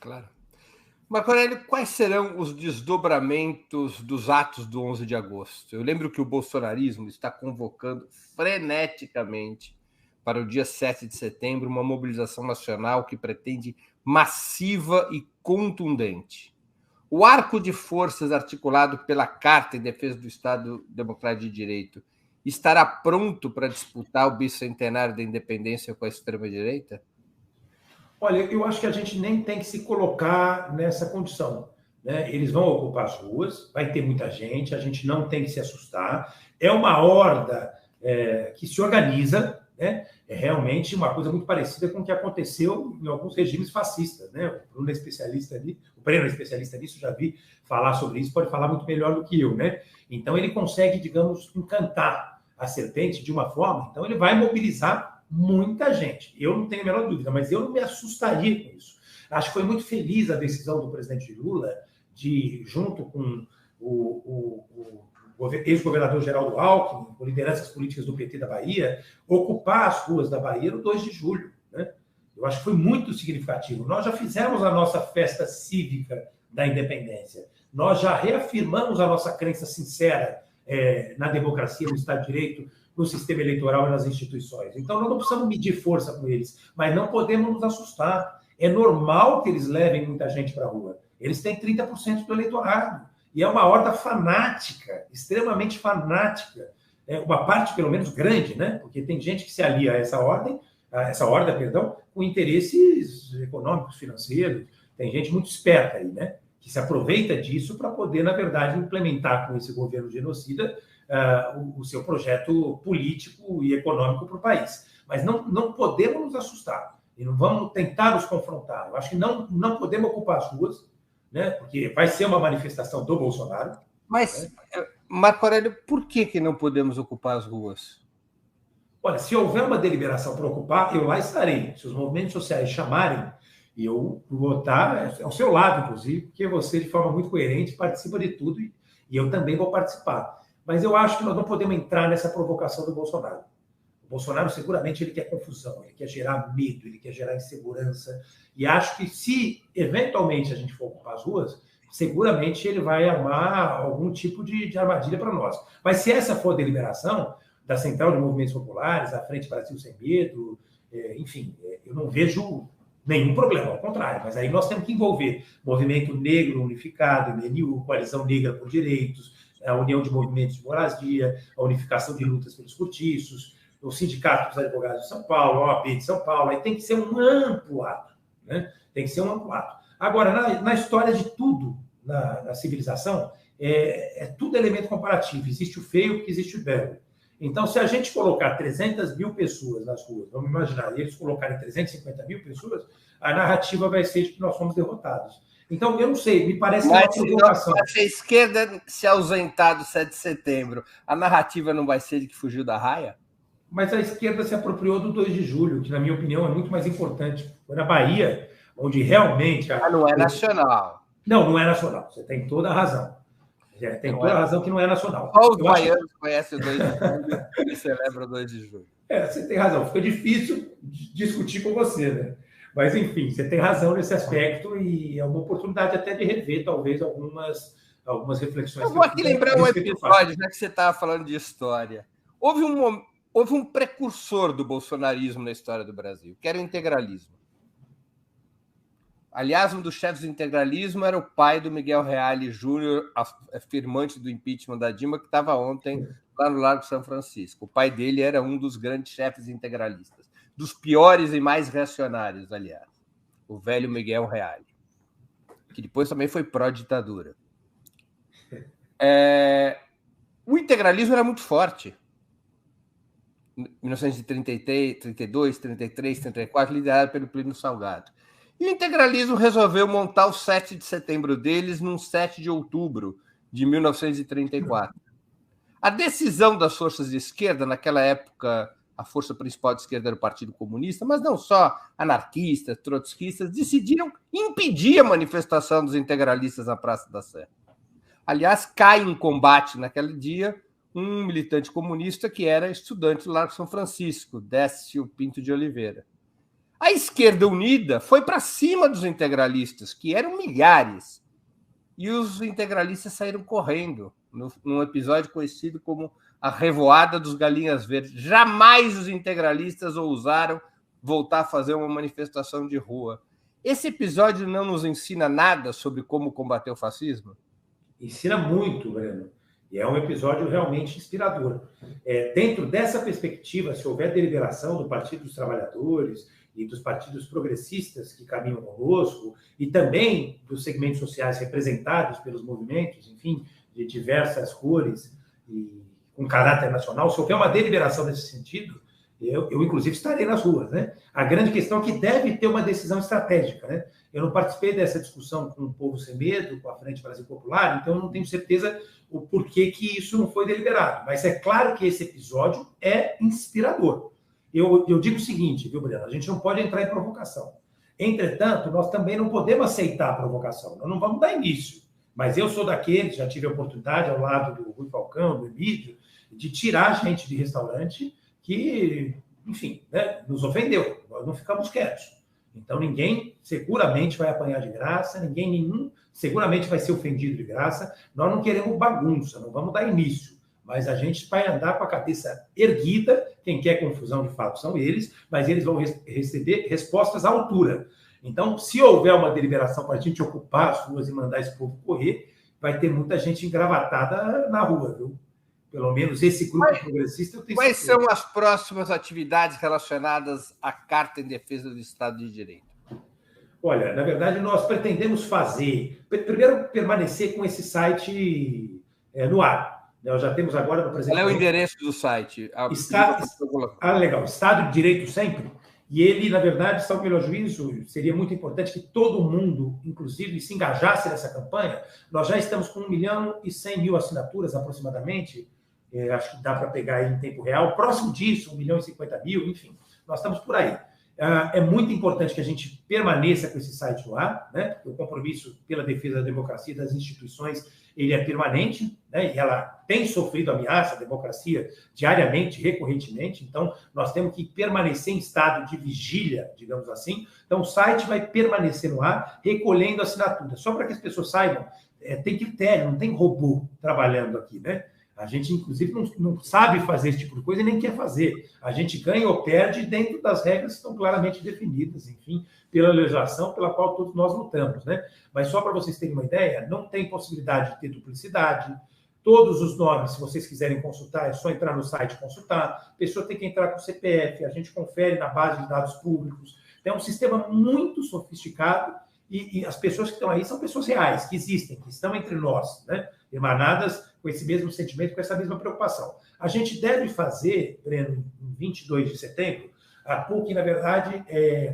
Claro. Marco Aurélio, quais serão os desdobramentos dos atos do 11 de agosto? Eu lembro que o bolsonarismo está convocando freneticamente para o dia 7 de setembro uma mobilização nacional que pretende massiva e contundente. O arco de forças articulado pela Carta em Defesa do Estado Democrático de Direito estará pronto para disputar o bicentenário da independência com a extrema-direita? Olha, eu acho que a gente nem tem que se colocar nessa condição, né? Eles vão ocupar as ruas, vai ter muita gente, a gente não tem que se assustar. É uma horda que se organiza, né? É realmente uma coisa muito parecida com o que aconteceu em alguns regimes fascistas, né? O Bruno é especialista ali, o Breno é especialista nisso, já vi falar sobre isso, pode falar muito melhor do que eu, né? Então ele consegue, digamos, encantar a serpente de uma forma, então ele vai mobilizar muita gente. Eu não tenho a menor dúvida, mas eu não me assustaria com isso. Acho que foi muito feliz a decisão do presidente Lula de, junto com o ex-governador Geraldo Alckmin, com lideranças políticas do PT da Bahia, ocupar as ruas da Bahia no 2 de julho. Né? Eu acho que foi muito significativo. Nós já fizemos a nossa festa cívica da independência. Nós já reafirmamos a nossa crença sincera na democracia, no Estado de Direito, no sistema eleitoral e nas instituições. Então, nós não precisamos medir força com eles, mas não podemos nos assustar. É normal que eles levem muita gente para a rua. Eles têm 30% do eleitorado. E é uma horda fanática, extremamente fanática. Uma parte, pelo menos, grande, né? Porque tem gente que se alia a essa horda, com interesses econômicos, financeiros. Tem gente muito esperta aí, né? Que se aproveita disso para poder, na verdade, implementar com esse governo genocida o seu projeto político e econômico para o país. Mas não podemos nos assustar e não vamos tentar nos confrontar. Eu acho que não podemos ocupar as ruas, né? Porque vai ser uma manifestação do Bolsonaro. Mas, Marco Aurélio, por que não podemos ocupar as ruas? Olha, se houver uma deliberação para ocupar, eu lá estarei. Se os movimentos sociais chamarem, eu vou estar ao seu lado, inclusive, porque você, de forma muito coerente, participa de tudo e eu também vou participar. Mas eu acho que nós não podemos entrar nessa provocação do Bolsonaro. O Bolsonaro, seguramente, ele quer confusão, ele quer gerar medo, ele quer gerar insegurança. E acho que se, eventualmente, a gente for ocupar as ruas, seguramente ele vai armar algum tipo de armadilha para nós. Mas se essa for a deliberação da Central de Movimentos Populares, a Frente Brasil Sem Medo, enfim, eu não vejo nenhum problema, ao contrário. Mas aí nós temos que envolver Movimento Negro Unificado, MNU, Coalizão Negra por Direitos, a União de Movimentos de Moradia, a Unificação de Lutas pelos Cortiços, o Sindicato dos Advogados de São Paulo, a OAB de São Paulo. Aí tem que ser um amplo ato, né? Tem que ser um amplo ato. Agora, na história de tudo, na civilização, é tudo elemento comparativo. Existe o feio porque existe o belo. Então, se a gente colocar 300 mil pessoas nas ruas, vamos imaginar, eles colocarem 350 mil pessoas, a narrativa vai ser de que nós fomos derrotados. Então, eu não sei, me parece uma provocação. Mas se a esquerda se ausentar do 7 de setembro, a narrativa não vai ser de que fugiu da raia? Mas a esquerda se apropriou do 2 de julho, que, na minha opinião, é muito mais importante. Foi na Bahia, onde realmente... não é nacional. Não é nacional. Você tem toda a razão. Tem toda a razão que não é nacional. Só os baianos conhecem o 2 de julho e celebram o 2 de julho. Você tem razão. Fica difícil discutir com você, né? Mas, enfim, você tem razão nesse aspecto e é uma oportunidade até de rever, talvez, algumas reflexões. Eu vou aqui lembrar um episódio, já que você estava falando de história. Houve um precursor do bolsonarismo na história do Brasil, que era o integralismo. Aliás, um dos chefes do integralismo era o pai do Miguel Reale Júnior, afirmante do impeachment da Dilma, que estava ontem lá no Largo São Francisco. O pai dele era um dos grandes chefes integralistas, dos piores e mais reacionários, aliás, o velho Miguel Reale, que depois também foi pró-ditadura. O integralismo era muito forte. 1933, 32, 33, 34, liderado pelo Plínio Salgado. E o integralismo resolveu montar o 7 de setembro deles num 7 de outubro de 1934. A decisão das forças de esquerda, naquela época, a força principal de esquerda era o Partido Comunista, mas não só anarquistas, trotskistas, decidiram impedir a manifestação dos integralistas na Praça da Sé. Aliás, cai em combate naquele dia um militante comunista que era estudante do Largo São Francisco, Décio Pinto de Oliveira. A esquerda unida foi para cima dos integralistas, que eram milhares, e os integralistas saíram correndo, num episódio conhecido como a Revoada dos Galinhas Verdes. Jamais os integralistas ousaram voltar a fazer uma manifestação de rua. Esse episódio não nos ensina nada sobre como combater o fascismo? Ensina muito, Breno. E é um episódio realmente inspirador. Dentro dessa perspectiva, se houver deliberação do Partido dos Trabalhadores e dos partidos progressistas que caminham conosco, e também dos segmentos sociais representados pelos movimentos, enfim, de diversas cores e com caráter nacional, se houver uma deliberação nesse sentido, eu inclusive, estarei nas ruas, né? A grande questão é que deve ter uma decisão estratégica, né? Eu não participei dessa discussão com o Povo Sem Medo, com a Frente Brasil Popular, então eu não tenho certeza o porquê que isso não foi deliberado. Mas é claro que esse episódio é inspirador. Eu digo o seguinte, viu, Breno? A gente não pode entrar em provocação. Entretanto, nós também não podemos aceitar a provocação. Nós não vamos dar início. Mas eu sou daqueles, já tive a oportunidade, ao lado do Rui Falcão, do Emílio, de tirar gente de restaurante que, enfim, né, nos ofendeu. Nós não ficamos quietos. Então, ninguém seguramente vai apanhar de graça, nenhum seguramente vai ser ofendido de graça. Nós não queremos bagunça, não vamos dar início. Mas a gente vai andar com a cabeça erguida. Quem quer confusão, de fato, são eles, mas eles vão receber respostas à altura. Então, se houver uma deliberação para a gente ocupar as ruas e mandar esse povo correr, vai ter muita gente engravatada na rua, viu? Pelo menos esse grupo progressista eu tenho Quais certeza. são as próximas atividades relacionadas à Carta em Defesa do Estado de Direito? Olha, na verdade, nós pretendemos primeiro, permanecer com esse site no ar. Nós já temos agora no presente. Qual é o endereço do site? Legal. Estado de Direito sempre. E ele, na verdade, salvo o melhor juízo, seria muito importante que todo mundo, inclusive, se engajasse nessa campanha. Nós já estamos com 1.100.000 assinaturas, aproximadamente. Acho que dá para pegar aí em tempo real. Próximo disso, 1.050.000, enfim. Nós estamos por aí. É muito importante que a gente permaneça com esse site no ar, né? O compromisso pela defesa da democracia das instituições, ele é permanente, né? E ela tem sofrido ameaça à democracia diariamente, recorrentemente. Então, nós temos que permanecer em estado de vigília, digamos assim. Então, o site vai permanecer no ar, recolhendo assinaturas. Só para que as pessoas saibam, tem critério, não tem robô trabalhando aqui, né? A gente, inclusive, não sabe fazer esse tipo de coisa e nem quer fazer. A gente ganha ou perde dentro das regras que estão claramente definidas, enfim, pela legislação pela qual todos nós lutamos, né? Mas só para vocês terem uma ideia, não tem possibilidade de ter duplicidade. Todos os nomes, se vocês quiserem consultar, é só entrar no site e consultar. A pessoa tem que entrar com o CPF, a gente confere na base de dados públicos. É um sistema muito sofisticado e as pessoas que estão aí são pessoas reais, que existem, que estão entre nós, né? Emanadas com esse mesmo sentimento, com essa mesma preocupação. A gente deve fazer, Breno, em 22 de setembro, a PUC, na verdade,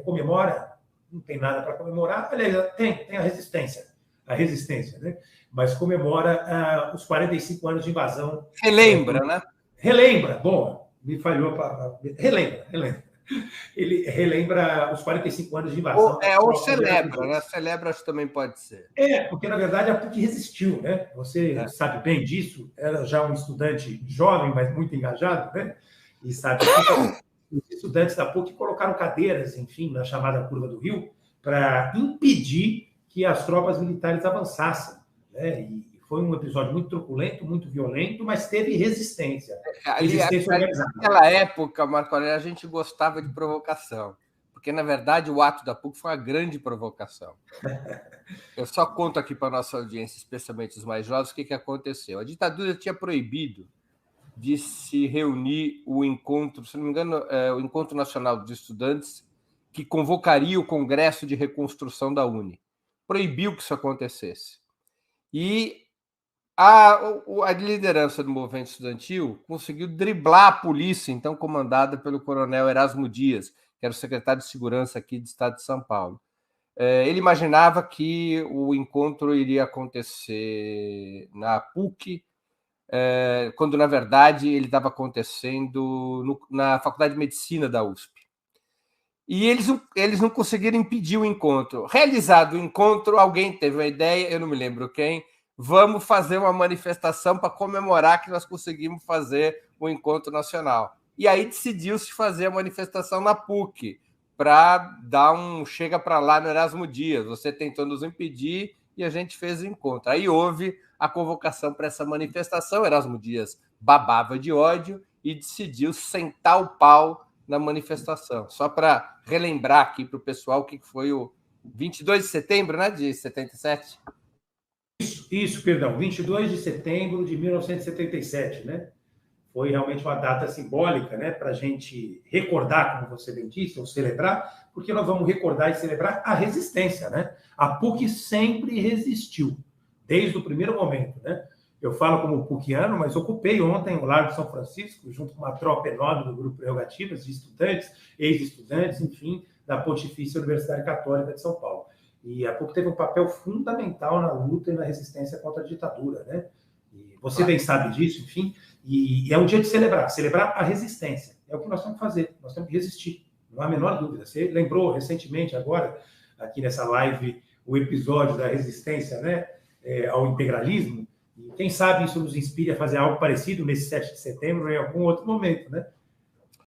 comemora, não tem nada para comemorar, aliás, tem a resistência, né? Mas comemora os 45 anos de invasão. Relembra, né? Relembra, bom, me falhou para... Relembra. Ele relembra os 45 anos de invasão. Ou celebra, né? Celebra acho que também pode ser. Porque, na verdade, a PUC resistiu, né? Você sabe bem disso, era já um estudante jovem, mas muito engajado, né? E sabe que os estudantes da PUC colocaram cadeiras, enfim, na chamada Curva do Rio, para impedir que as tropas militares avançassem, né? E foi um episódio muito truculento, muito violento, mas teve resistência. Naquela época, Marco Aurélio, a gente gostava de provocação, porque, na verdade, o ato da PUC foi uma grande provocação. Eu só conto aqui para a nossa audiência, especialmente os mais jovens, o que aconteceu. A ditadura tinha proibido de se reunir o encontro, se não me engano, o Encontro Nacional dos Estudantes, que convocaria o Congresso de Reconstrução da UNE. Proibiu que isso acontecesse. E a liderança do movimento estudantil conseguiu driblar a polícia, então comandada pelo coronel Erasmo Dias, que era o secretário de Segurança aqui do estado de São Paulo. Ele imaginava que o encontro iria acontecer na PUC, quando, na verdade, ele estava acontecendo na Faculdade de Medicina da USP. E eles não conseguiram impedir o encontro. Realizado o encontro, alguém teve uma ideia, eu não me lembro quem, vamos fazer uma manifestação para comemorar que nós conseguimos fazer o encontro nacional. E aí decidiu-se fazer a manifestação na PUC, para dar um chega para lá no Erasmo Dias. Você tentou nos impedir e a gente fez o encontro. Aí houve a convocação para essa manifestação. Erasmo Dias babava de ódio e decidiu sentar o pau na manifestação. Só para relembrar aqui para o pessoal o que foi o 22 de setembro, né, de 77? Isso, perdão, 22 de setembro de 1977, né? Foi realmente uma data simbólica, né, para a gente recordar, como você bem disse, ou celebrar, porque nós vamos recordar e celebrar a resistência, né? A PUC sempre resistiu, desde o primeiro momento, né? Eu falo como PUCiano, mas ocupei ontem o Largo de São Francisco, junto com uma tropa enorme do Grupo Prerrogativas, de estudantes, ex-estudantes, enfim, da Pontifícia Universidade Católica de São Paulo. E a PUC teve um papel fundamental na luta e na resistência contra a ditadura, né? E você bem sabe disso, enfim, e é um dia de celebrar a resistência. É o que nós temos que fazer, nós temos que resistir, não há a menor dúvida. Você lembrou recentemente, agora, aqui nessa live, o episódio da resistência, né, ao integralismo, e quem sabe isso nos inspire a fazer algo parecido nesse 7 de setembro ou em algum outro momento, né?